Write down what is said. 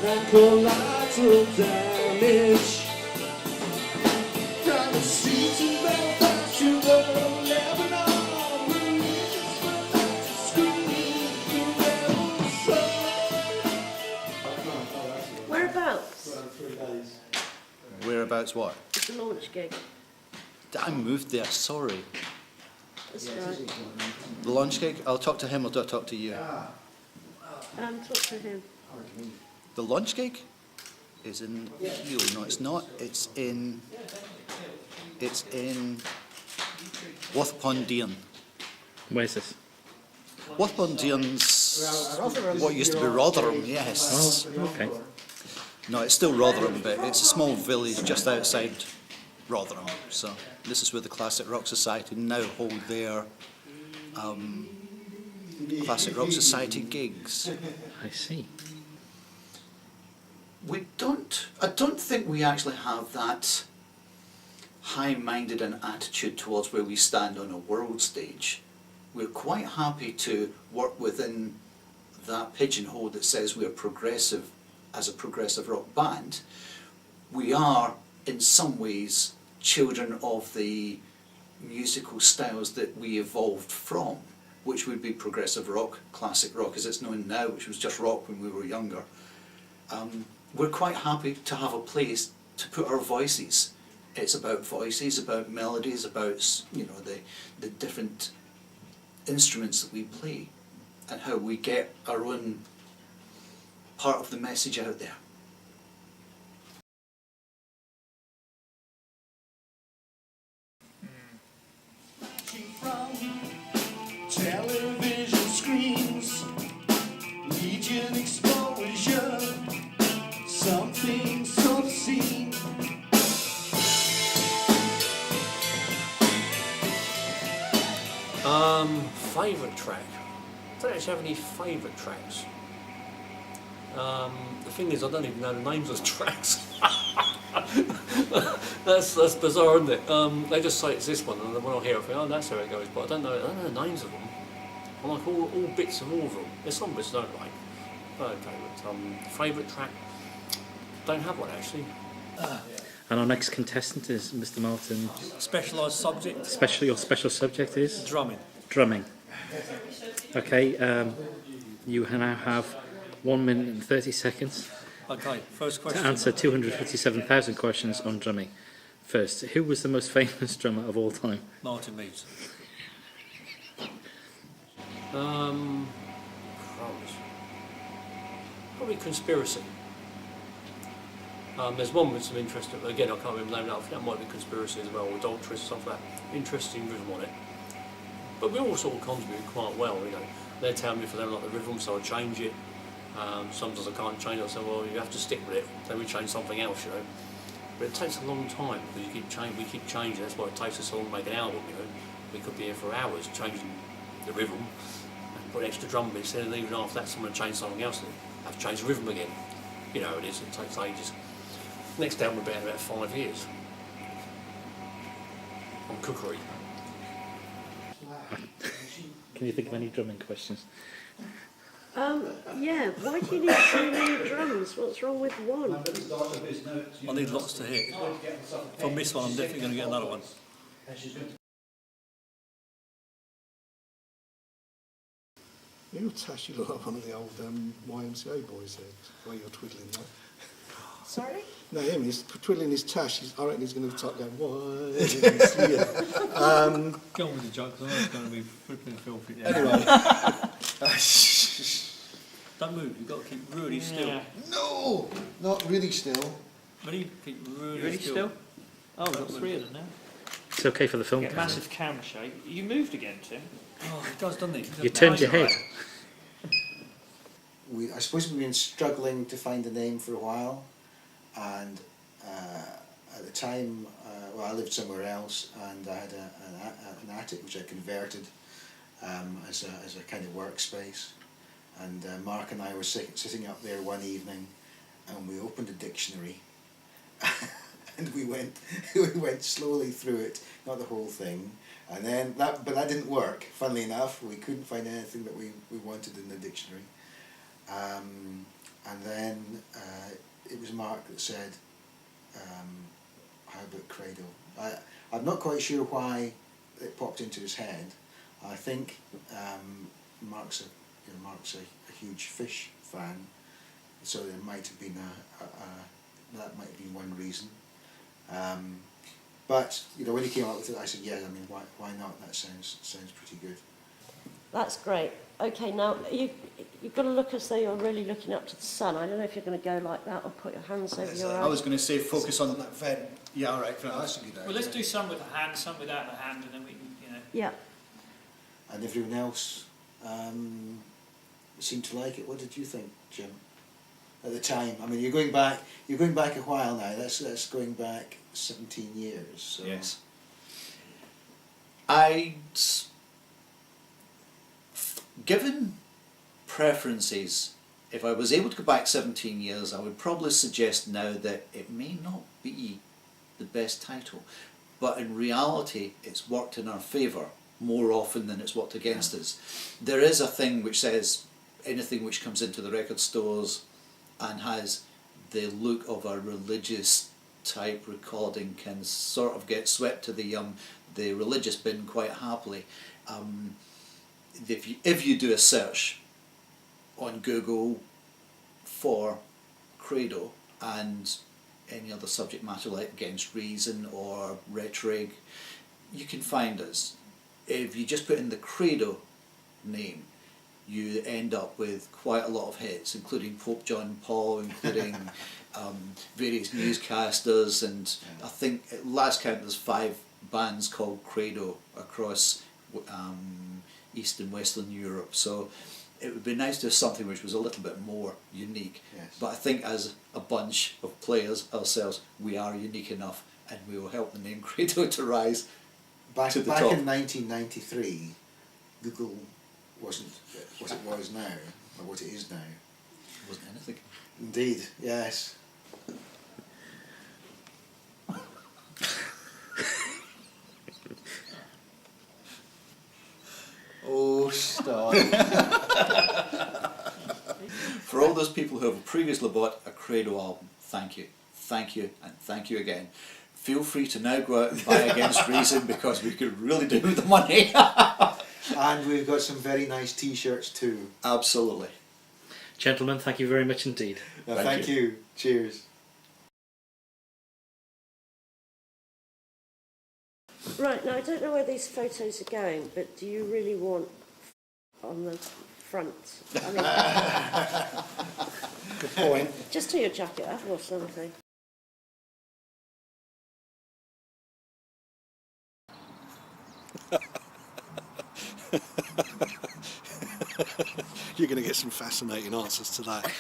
and collateral damage. From the streets of Belfast to the Lebanon, religious fanatics screaming the rebel soul. Whereabouts? Whereabouts what? It's a launch gig. I moved there, sorry. That's right. The launch gig, I'll talk to him or do I talk to you? Talk to him. The launch gig is in Peel. No, it's not. It's in Wathpond-Dearn. Where's this? Wathpond-Dearn's what used to be Rotherham, yes. Oh, okay. No, it's still Rotherham, but it's a small village just outside Rotherham. So this is where the Classic Rock Society now hold their Classic Rock Society gigs. I see. I don't think we actually have that high-minded an attitude towards where we stand on a world stage. We're quite happy to work within that pigeonhole that says we're progressive as a progressive rock band. We are, in some ways, children of the musical styles that we evolved from, which would be progressive rock, classic rock as it's known now, which was just rock when we were younger. We're quite happy to have a place to put our voices. It's about voices, about melodies, about the different instruments that we play and how we get our own part of the message out there. Television screens, Legion exposure, something's obscene. Favourite track? I don't actually have any favourite tracks. The thing is, I don't even know the names of the tracks. that's bizarre, isn't it? They just say it's this one, and then when I hear it, I think, oh, that's how it goes. But I don't know the names of them. I like all bits of all of them. There's some bits I don't like. Okay, but favourite track? Don't have one actually. And our next contestant is Mr. Martin. Specialised subject? Your special subject is? Drumming. Drumming. Okay, you now have 1 minute and 30 seconds Okay, first to question. answer 257,000 questions on drumming. First, who was the most famous drummer of all time? Martin Meads. Probably Conspiracy. There's one with some interesting, again I can't remember the name now, I think that might be Conspiracy as well, or Adulteress, something like that. Interesting rhythm on it. But we all sort of contribute quite well, They're telling me if I don't like the rhythm, so I change it. Sometimes I can't change it, I say, well, you have to stick with it, then we change something else, But it takes a long time, because we keep changing, that's why it takes us so long to make an album, We could be here for hours changing the rhythm, and put extra drum bits in, and even after that someone change something else, and have to change the rhythm again. It takes ages. Next album will be in about 5 years. On cookery. Can you think of any drumming questions? Yeah, why do you need so many drums? What's wrong with one? I need lots to hit. From this one, I'm definitely going to get another one. Your tash, you look like one of the old YMCA boys there, the way you're twiddling that. Sorry? No, him, he's twiddling his tash. I reckon he's going to start going, YMCA. Go on with the joke, because I know it's going to be flipping and filthy. Yeah. Anyway. Don't move, you've got to keep really still. Yeah. No, not really still. Ready? Keep really, Really still. still? Oh, we've got 3 of them now. It's okay for the film Get camera. massive camera shake. You moved again, Tim. Oh, it does, doesn't it? You turned your head. I suppose we've been struggling to find a name for a while, and at the time, I lived somewhere else, and I had an attic which I converted as a kind of workspace, and Mark and I were sitting up there one evening, and we opened a dictionary, and we went slowly through it, not the whole thing. And then that didn't work. Funnily enough, we couldn't find anything that we wanted in the dictionary. and then it was Mark that said, how about Credo? I'm not quite sure why it popped into his head. I think Mark's a huge fish fan, so there might have been that might have been one reason. But when he came up with it, I said, yeah, I mean, why not? That sounds pretty good. That's great. Okay, now you've got to look as though you're really looking up to the sun. I don't know if you're going to go like that or put your hands over your eyes. I was going to say focus on that vent. Yeah, all right. That's a good idea. Well, let's do some with the hand, some without the hand, and then we can, Yeah. And everyone else seemed to like it. What did you think, Jim? At the time, I mean, you're going back a while now. That's going back 17 years. So. Yes. Given preferences, if I was able to go back 17 years, I would probably suggest now that it may not be the best title, but in reality it's worked in our favour more often than it's worked against us. There is a thing which says anything which comes into the record stores and has the look of a religious type recording can sort of get swept to the religious bin quite happily. If you do a search on Google for Credo and any other subject matter like Against Reason or Rhetoric, you can find us. If you just put in the Credo name, you end up with quite a lot of hits, including Pope John Paul, including various newscasters, and I think at last count there's 5 bands called Credo across East and Western Europe. So it would be nice to have something which was a little bit more unique. Yes. But I think as a bunch of players ourselves, we are unique enough, and we will help the name Credo to rise Back to the top. in 1993, Google wasn't what it was now, or what it is now. Wasn't anything. Indeed, yes. Oh, stop. For all those people who have previously bought a Credo album, thank you, and thank you again. Feel free to now go out and buy Against Reason, because we could really do with the money. And we've got some very nice t-shirts too. Absolutely. Gentlemen, thank you very much indeed. Thank you. Cheers. Right, now I don't know where these photos are going, but do you really want on the front? I mean, Good point. just to your jacket up or something. You're going to get some fascinating answers to that.